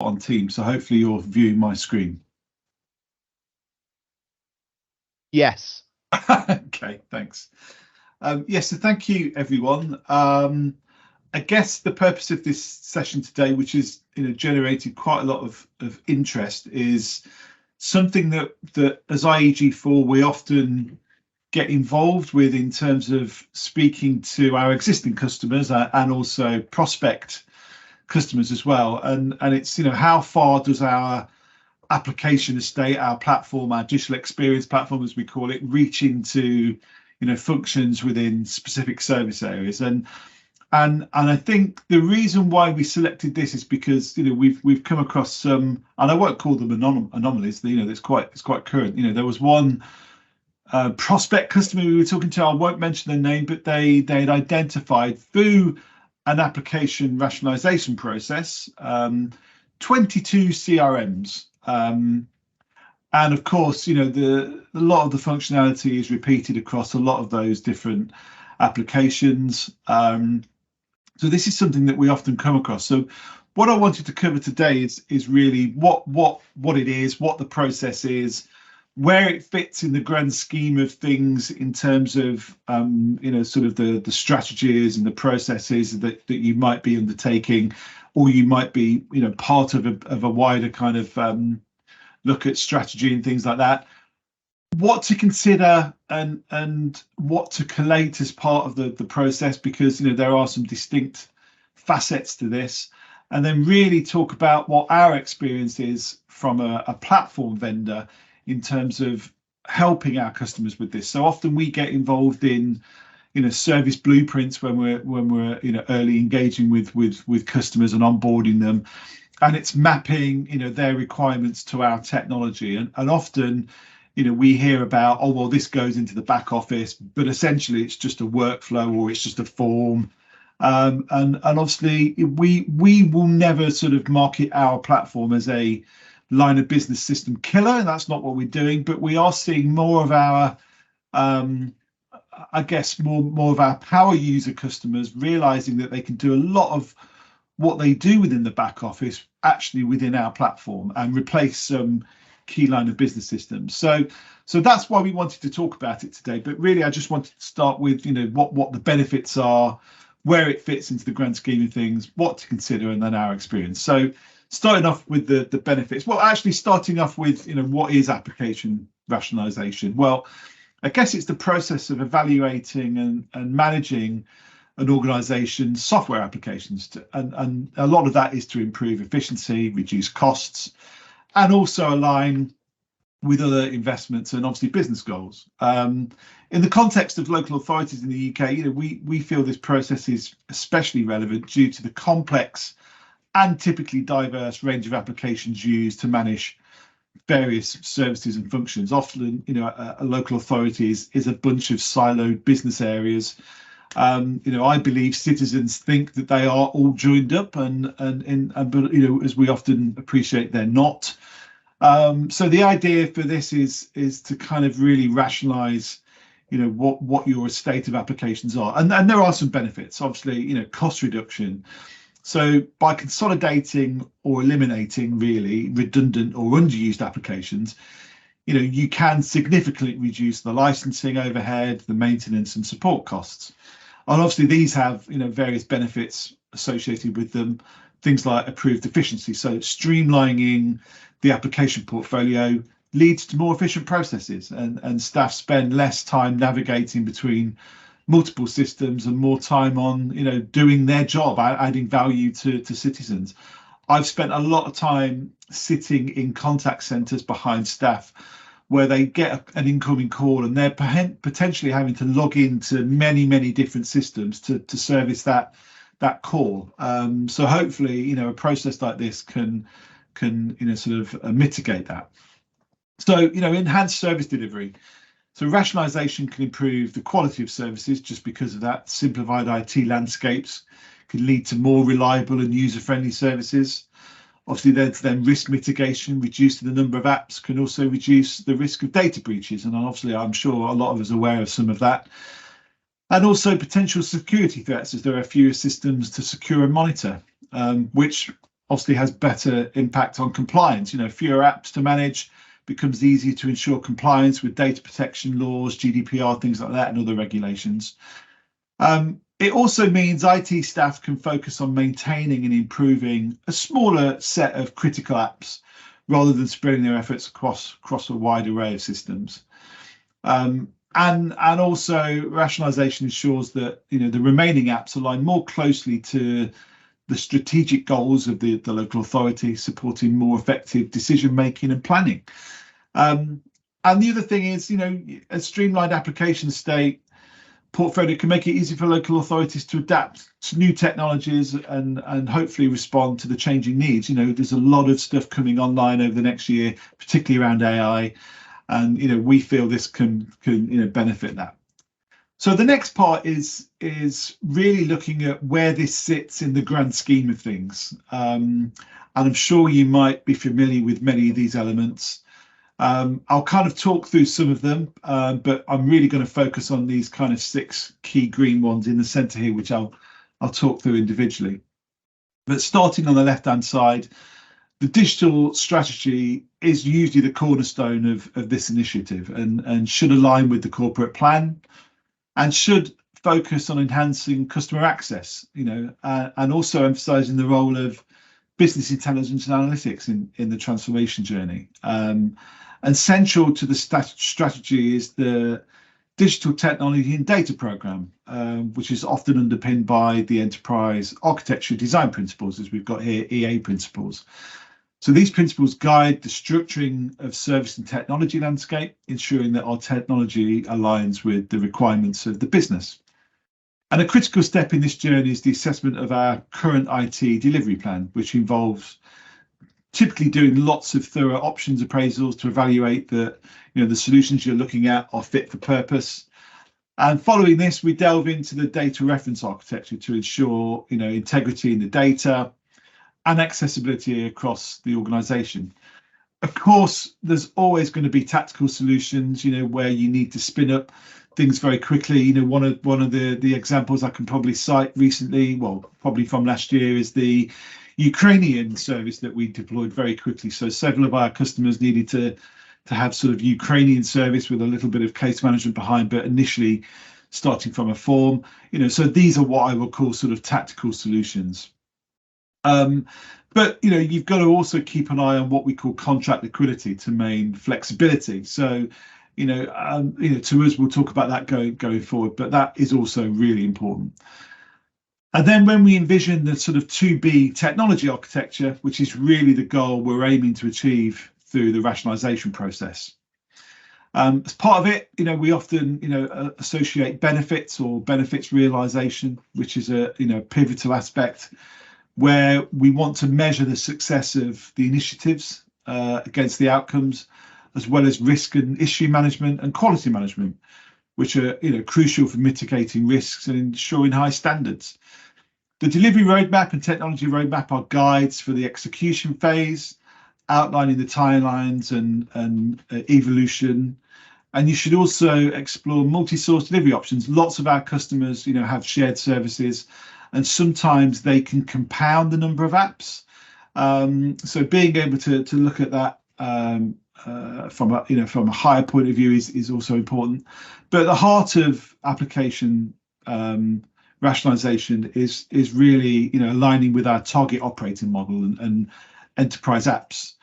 on Teams, so hopefully you're viewing my screen. Yes. Okay, thanks. Yes, so thank you, everyone. I guess the purpose of this session today, which has generated quite a lot of interest, is something that as IEG4 we often get involved with in terms of speaking to our existing customers and also prospect customers as well. And it's how far does our application estate, our platform, our digital experience platform, as we call it, reach into functions within specific service areas. And I think the reason why we selected this is because we've come across some, and I won't call them anomalies. It's quite current. There was one prospect customer we were talking to. I won't mention their name, but they had identified through an application rationalization process 22 CRMs. And of course, a lot of the functionality is repeated across a lot of those different applications. So this is something that we often come across. So what I wanted to cover today is really what it is, what the process is, where it fits in the grand scheme of things in terms of sort of the strategies and the processes that you might be undertaking, or you might be part of a wider kind of look at strategy and things like that. What to consider and what to collate as part of the process, because there are some distinct facets to this, and then really talk about what our experience is from a platform vendor in terms of helping our customers with this. So often we get involved in service blueprints when we're early engaging with customers and onboarding them, and it's mapping their requirements to our technology, and often we hear about, oh, well, this goes into the back office, but essentially it's just a workflow or it's just a form. And obviously we will never sort of market our platform as a line of business system killer, and that's not what we're doing. But we are seeing more of our, I guess, more of our power user customers realizing that they can do a lot of what they do within the back office actually within our platform and replace some key line of business systems. So that's why we wanted to talk about it today. But really, I just wanted to start with what the benefits are, where it fits into the grand scheme of things, what to consider, and then our experience. So starting off with the benefits. Well, actually starting off with what is application rationalization? Well, I guess it's the process of evaluating and managing an organization's software applications, and a lot of that is to improve efficiency, reduce costs, and also align with other investments and obviously business goals. In the context of local authorities in the UK, we feel this process is especially relevant due to the complex and typically diverse range of applications used to manage various services and functions. Often, a local authority is a bunch of siloed business areas. I believe citizens think that they are all joined up, but as we often appreciate, they're not. So the idea for this is to kind of really rationalize, what your estate of applications are, and there are some benefits. Obviously, cost reduction. So by consolidating or eliminating really redundant or underused applications, you can significantly reduce the licensing overhead, the maintenance and support costs. And obviously these have various benefits associated with them, things like improved efficiency. So streamlining the application portfolio leads to more efficient processes, and staff spend less time navigating between multiple systems and more time on doing their job, adding value to citizens. I've spent a lot of time sitting in contact centres behind staff where they get an incoming call and they're potentially having to log into many different systems to service that call. So hopefully a process like this can sort of mitigate that. So enhanced service delivery. So rationalization can improve the quality of services just because of that. Simplified IT landscapes can lead to more reliable and user-friendly services. Obviously, then risk mitigation, reducing the number of apps, can also reduce the risk of data breaches. And obviously, I'm sure a lot of us are aware of some of that. And also potential security threats, as there are fewer systems to secure and monitor, which obviously has better impact on compliance. Fewer apps to manage, becomes easier to ensure compliance with data protection laws, GDPR, things like that, and other regulations. It also means IT staff can focus on maintaining and improving a smaller set of critical apps rather than spreading their efforts across a wide array of systems. And also rationalisation ensures that the remaining apps align more closely to the strategic goals of the local authority, supporting more effective decision making and planning. And the other thing is, a streamlined application estate portfolio can make it easy for local authorities to adapt to new technologies and hopefully respond to the changing needs. There's a lot of stuff coming online over the next year, particularly around AI, and we feel this can benefit that. So the next part is really looking at where this sits in the grand scheme of things. And I'm sure you might be familiar with many of these elements. I'll kind of talk through some of them, but I'm really going to focus on these kind of 6 key green ones in the centre here, which I'll talk through individually. But starting on the left-hand side, the digital strategy is usually the cornerstone of this initiative and should align with the corporate plan and should focus on enhancing customer access, and also emphasising the role of business intelligence and analytics in the transformation journey. And central to the strategy is the digital technology and data programme, which is often underpinned by the enterprise architecture design principles, as we've got here, EA principles. So these principles guide the structuring of service and technology landscape, ensuring that our technology aligns with the requirements of the business. And a critical step in this journey is the assessment of our current IT delivery plan, which involves typically doing lots of thorough options appraisals to evaluate that the solutions you're looking at are fit for purpose. And following this, we delve into the data reference architecture to ensure integrity in the data and accessibility across the organisation. Of course, there's always going to be tactical solutions, where you need to spin up things very quickly. One of the examples I can probably cite recently, well, probably from last year, is the Ukrainian service that we deployed very quickly. So several of our customers needed to have sort of Ukrainian service with a little bit of case management behind, but initially starting from a form. So these are what I will call sort of tactical solutions. But you've got to also keep an eye on what we call contract liquidity to maintain flexibility. So to us, we'll talk about that going forward, but that is also really important. And then when we envision the sort of 2B technology architecture, which is really the goal we're aiming to achieve through the rationalisation process. As part of it, we often associate benefits or benefits realisation, which is a pivotal aspect where we want to measure the success of the initiatives against the outcomes, as well as risk and issue management and quality management, which are crucial for mitigating risks and ensuring high standards. The delivery roadmap and technology roadmap are guides for the execution phase, outlining the timelines and evolution. And you should also explore multi-source delivery options. Lots of our customers, have shared services, and sometimes they can compound the number of apps. So being able to look at that from a higher point of view is also important. But at the heart of application rationalisation is really aligning with our target operating model and enterprise apps.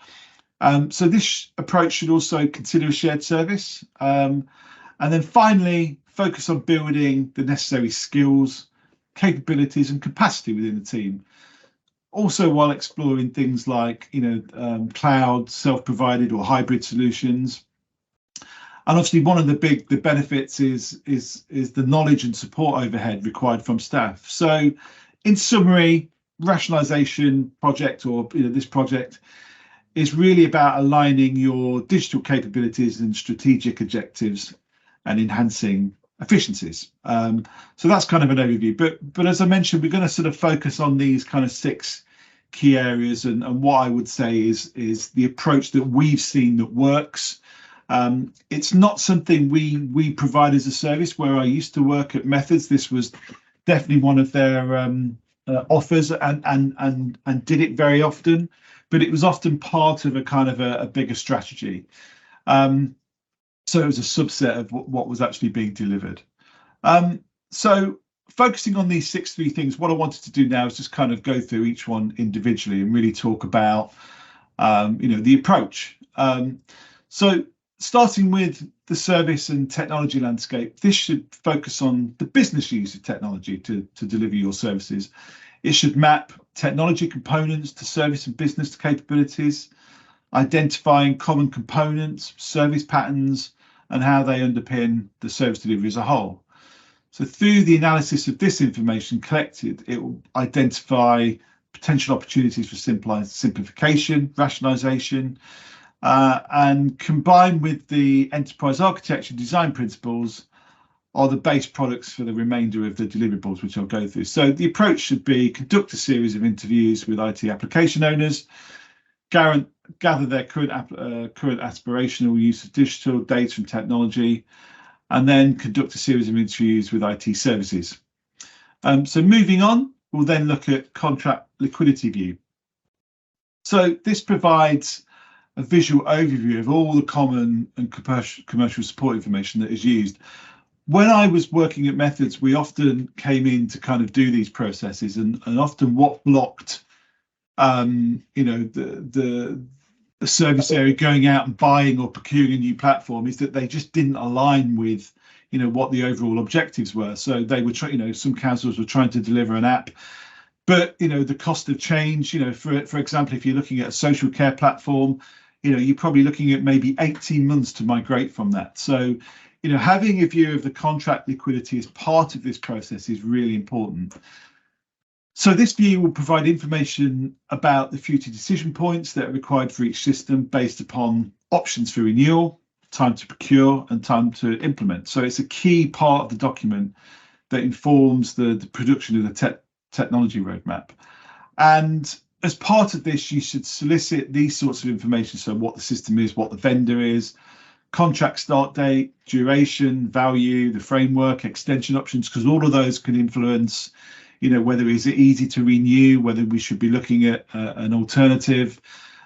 So this approach should also consider a shared service, and then finally focus on building the necessary skills, capabilities and capacity within the team. Also, while exploring things like cloud, self-provided or hybrid solutions. And obviously, one of the benefits is the knowledge and support overhead required from staff. So, in summary, rationalisation project or this project is really about aligning your digital capabilities and strategic objectives and enhancing efficiencies. So that's kind of an overview. But as I mentioned, we're going to sort of focus on these kind of 6 key areas, and what I would say is the approach that we've seen that works. It's not something we provide as a service. Where I used to work at Methods, this was definitely one of their offers and did it very often, but it was often part of a kind of a bigger strategy. So it was a subset of what was actually being delivered. So focusing on these 6 things, what I wanted to do now is just kind of go through each one individually and really talk about, the approach. So starting with the service and technology landscape, this should focus on the business use of technology to deliver your services. It should map technology components to service and business capabilities, identifying common components, service patterns, and how they underpin the service delivery as a whole. So through the analysis of this information collected, it will identify potential opportunities for simplification, rationalisation, and combined with the enterprise architecture design principles are the base products for the remainder of the deliverables, which I'll go through. So the approach should be conduct a series of interviews with IT application owners, gather their current aspirational use of digital data and technology, and then conduct a series of interviews with IT services. So moving on, we'll then look at contract liquidity view. So this provides a visual overview of all the common and commercial support information that is used. When I was working at Methods, we often came in to kind of do these processes, and often what blocked, the service area going out and buying or procuring a new platform is that they just didn't align with, what the overall objectives were. So they were some councils were trying to deliver an app, but the cost of change, for example, if you're looking at a social care platform, you're probably looking at maybe 18 months to migrate from that. So having a view of the contract liquidity as part of this process is really important. So this view will provide information about the future decision points that are required for each system based upon options for renewal, time to procure, and time to implement. So it's a key part of the document that informs the production of the technology roadmap. And as part of this, you should solicit these sorts of information. So what the system is, what the vendor is, contract start date, duration, value, the framework, extension options, because all of those can influence, whether is it easy to renew, whether we should be looking at an alternative,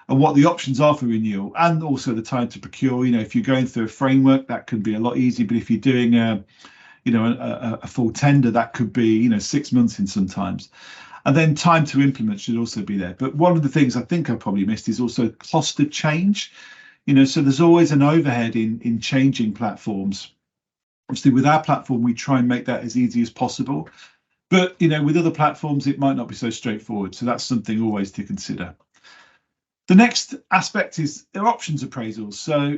and what the options are for renewal, and also the time to procure. If you're going through a framework, that could be a lot easier, but if you're doing a full tender, that could be 6 months in sometimes. And then time to implement should also be there. But one of the things I think I probably missed is also cost of change. So there's always an overhead in changing platforms. Obviously, with our platform, we try and make that as easy as possible. But with other platforms, it might not be so straightforward. So that's something always to consider. The next aspect is their options appraisals. So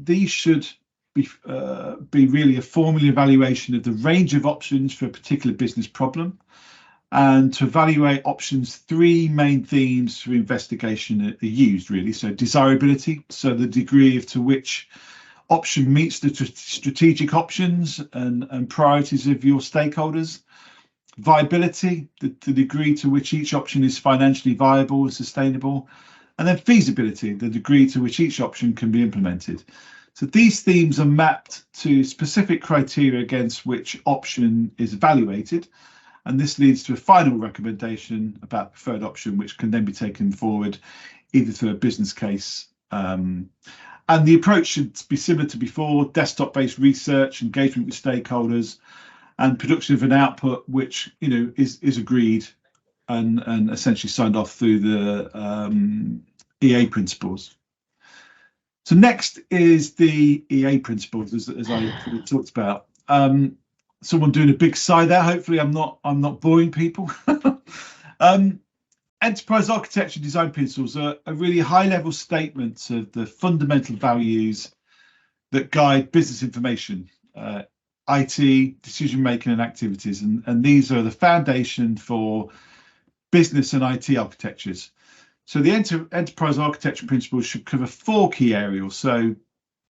these should be really a formal evaluation of the range of options for a particular business problem, and to evaluate options. 3 main themes for investigation are used, really. So desirability, so the degree to which option meets the strategic options and priorities of your stakeholders. Viability, the degree to which each option is financially viable and sustainable. And then feasibility, the degree to which each option can be implemented. So these themes are mapped to specific criteria against which option is evaluated. And this leads to a final recommendation about preferred option, which can then be taken forward either through a business case. And the approach should be similar to before: desktop-based research, engagement with stakeholders, and production of an output which is agreed and essentially signed off through the EA principles. So next is the EA principles, as I talked about. Someone doing a big sigh there. Hopefully I'm not boring people. Enterprise architecture design principles are really high-level statements of the fundamental values that guide business information, IT, decision-making and activities. And these are the foundation for business and IT architectures. So the enterprise architecture principles should cover 4 key areas. So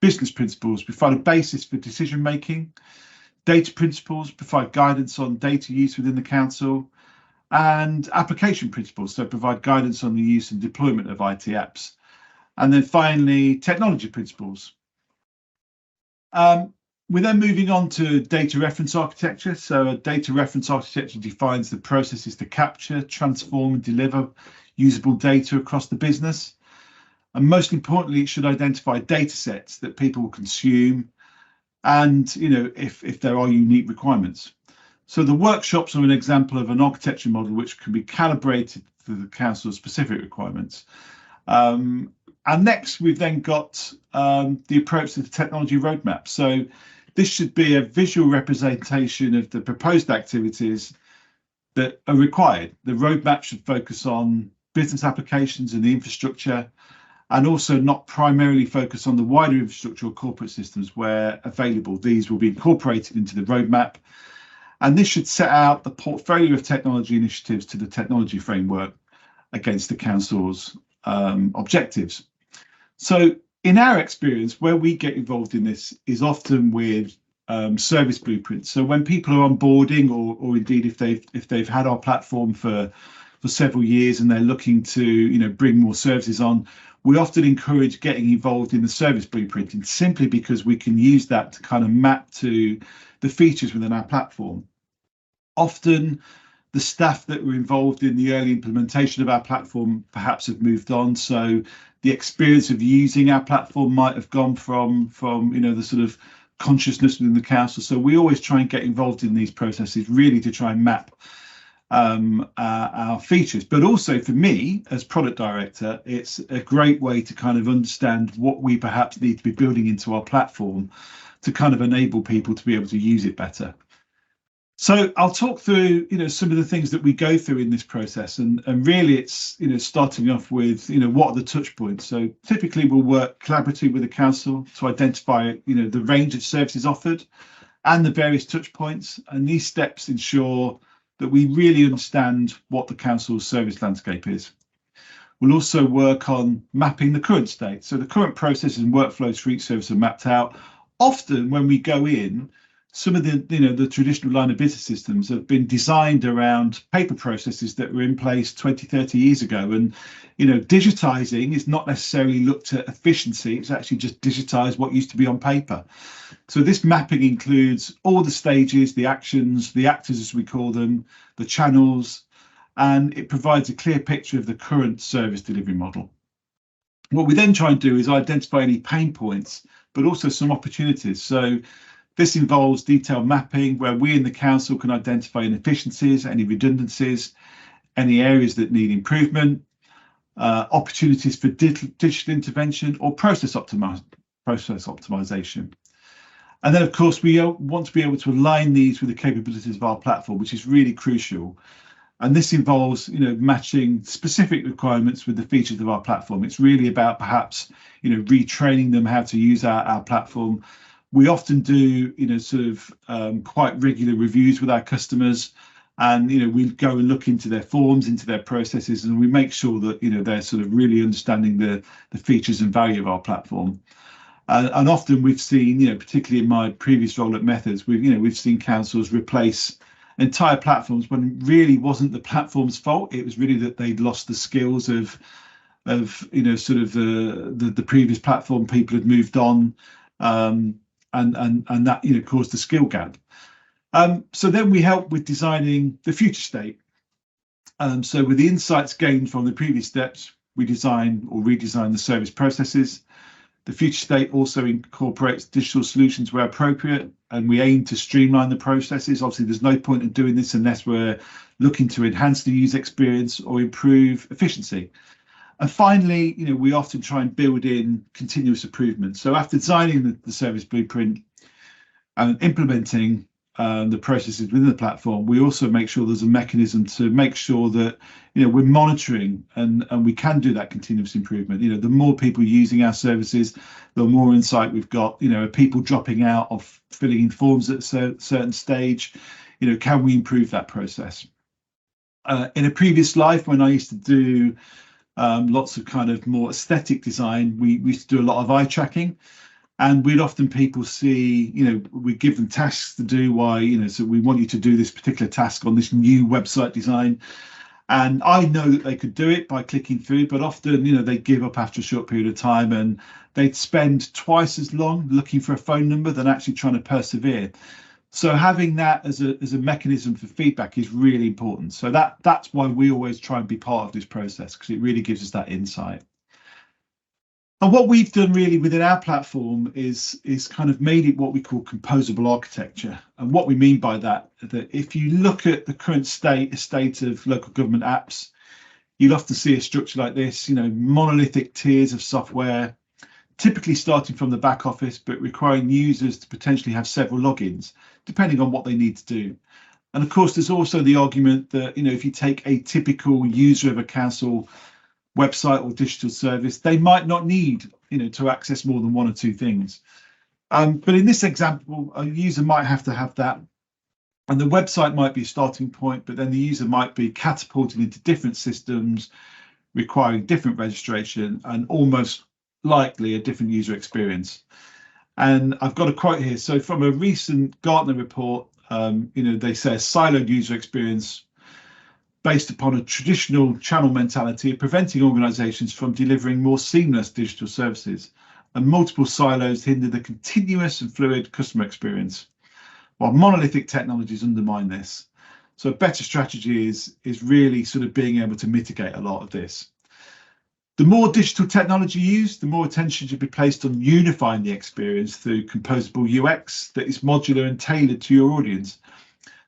business principles provide a basis for decision-making. Data principles provide guidance on data use within the council, and application principles, so provide guidance on the use and deployment of IT apps. And then finally, technology principles. We're then moving on to data reference architecture. So a data reference architecture defines the processes to capture, transform, and deliver usable data across the business. And most importantly, it should identify data sets that people will consume and, if there are unique requirements. So the workshops are an example of an architecture model which can be calibrated for the council's specific requirements. And next, we've then got the approach to the technology roadmap. So this should be a visual representation of the proposed activities that are required. The roadmap should focus on business applications and the infrastructure, and also not primarily focus on the wider infrastructure or corporate systems where available. These will be incorporated into the roadmap. And this should set out the portfolio of technology initiatives to the technology framework against the council's objectives. So in our experience, where we get involved in this is often with service blueprints. So when people are onboarding, or indeed if they've had our platform for several years and they're looking to bring more services on, we often encourage getting involved in the service blueprinting simply because we can use that to kind of map to the features within our platform. Often the staff that were involved in the early implementation of our platform perhaps have moved on, so the experience of using our platform might have gone from the sort of consciousness within the council. So we always try and get involved in these processes really to try and map our features. But also for me as product director, it's a great way to kind of understand what we perhaps need to be building into our platform to kind of enable people to be able to use it better. So I'll talk through some of the things that we go through in this process, and really it's starting off with what are the touch points. So typically we'll work collaboratively with the council to identify the range of services offered and the various touch points, and these steps ensure that we really understand what the council's service landscape is. We'll also work on mapping the current state. So the current processes and workflows for each service are mapped out. Often when we go in, some of the traditional line of business systems have been designed around paper processes that were in place 20, 30 years ago. And, digitizing is not necessarily looked at efficiency. It's actually just digitize what used to be on paper. So this mapping includes all the stages, the actions, the actors, as we call them, the channels, and it provides a clear picture of the current service delivery model. What we then try and do is identify any pain points, but also some opportunities. So this involves detailed mapping where we in the council can identify inefficiencies, any redundancies, any areas that need improvement, opportunities for digital intervention or process optimization. And then, of course, we want to be able to align these with the capabilities of our platform, which is really crucial. And this involves, matching specific requirements with the features of our platform. It's really about perhaps, retraining them how to use our platform. We often do, quite regular reviews with our customers, and we go and look into their forms, into their processes, and we make sure that they're sort of really understanding the features and value of our platform. And often we've seen, particularly in my previous role at Methods, we've seen councils replace entire platforms when it really wasn't the platform's fault. It was really that they'd lost the skills of the previous platform. People had moved on, and that caused the skill gap. So then we help with designing the future state. So with the insights gained from the previous steps, we design or redesign the service processes. The future state also incorporates digital solutions where appropriate, and we aim to streamline the processes. Obviously, there's no point in doing this unless we're looking to enhance the user experience or improve efficiency. And finally, we often try and build in continuous improvement. So after designing the service blueprint and implementing the processes within the platform, we also make sure there's a mechanism to make sure that we're monitoring and we can do that continuous improvement. The more people using our services, the more insight we've got. Are people dropping out of filling in forms at a certain stage? Can we improve that process? In a previous life, when I used to do lots of kind of more aesthetic design, we used to do a lot of eye tracking. And we'd often people see, we give them tasks to do. So we want you to do this particular task on this new website design. And I know that they could do it by clicking through, but often, they give up after a short period of time, and they'd spend twice as long looking for a phone number than actually trying to persevere. So having that as a mechanism for feedback is really important. So that's why we always try and be part of this process, because it really gives us that insight. And what we've done really within our platform is kind of made it what we call composable architecture. And what we mean by that if you look at the current state of local government apps, you'll often see a structure like this, monolithic tiers of software, typically starting from the back office, but requiring users to potentially have several logins, depending on what they need to do. And of course, there's also the argument that, if you take a typical user of a council website or digital service, they might not need, to access more than one or two things. But in this example, a user might have to have that, and the website might be a starting point, but then the user might be catapulted into different systems, requiring different registration and almost likely a different user experience. And I've got a quote here. So from a recent Gartner report, they say a siloed user experience based upon a traditional channel mentality of preventing organisations from delivering more seamless digital services, and multiple silos hinder the continuous and fluid customer experience, while monolithic technologies undermine this. So a better strategy is really sort of being able to mitigate a lot of this. The more digital technology used, the more attention should be placed on unifying the experience through composable UX that is modular and tailored to your audience.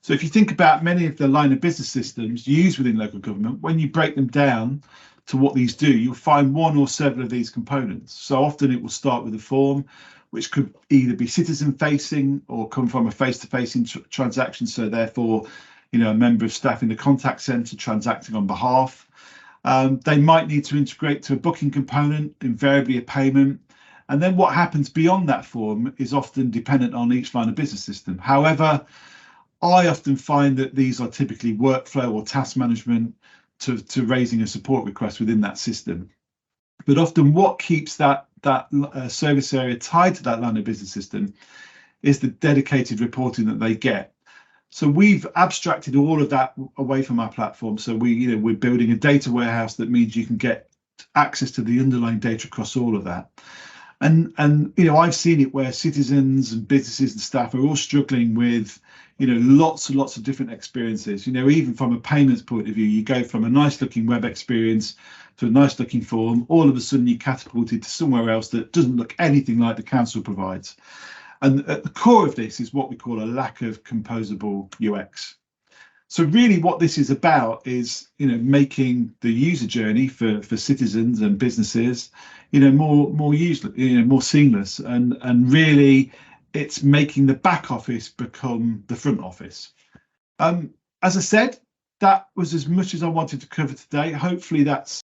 So if you think about many of the line of business systems used within local government, when you break them down to what these do, you'll find one or several of these components. So often it will start with a form, which could either be citizen facing or come from a face-to-face transaction. So therefore, a member of staff in the contact centre transacting on behalf. They might need to integrate to a booking component, invariably a payment. And then what happens beyond that form is often dependent on each line of business system. However, I often find that these are typically workflow or task management to raising a support request within that system. But often what keeps that service area tied to that line of business system is the dedicated reporting that they get. So we've abstracted all of that away from our platform. So we're building a data warehouse that means you can get access to the underlying data across all of that. And I've seen it where citizens and businesses and staff are all struggling with lots and lots of different experiences. Even from a payments point of view, you go from a nice looking web experience to a nice looking form, all of a sudden you're catapulted to somewhere else that doesn't look anything like the council provides. And at the core of this is what we call a lack of composable UX. So really what this is about is, making the user journey for citizens and businesses, more user, more seamless, and really it's making the back office become the front office. As I said, that was as much as I wanted to cover today. Hopefully that's